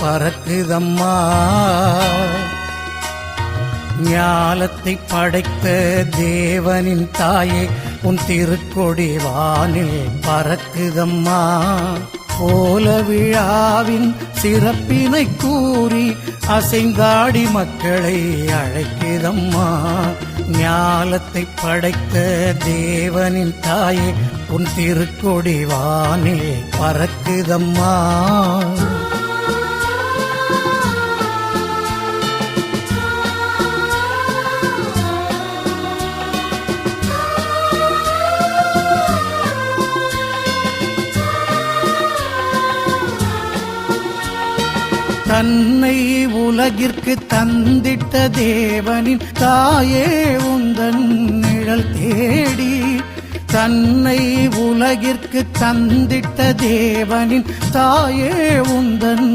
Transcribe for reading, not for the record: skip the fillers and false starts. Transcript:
பறக்குதம்மா. ஞாலத்தை படைத்த தேவனின் தாயே உன் திருக்கொடி வானில் பறக்குதம்மா. கோல விழாவின் சிறப்பினை கூறி அசைந்தாடி மக்களை அழைக்குதம்மா. ஞாலத்தை படைத்த தேவனின் தாயே உன் திருக்கொடி வானில் பறக்குதம்மா. தன்னை உலகிற்கு தந்திட்ட தேவனின் தாயே உந்தன் நிழல் தேடி. தன்னை உலகிற்கு தந்திட்ட தேவனின் தாயே உந்தன்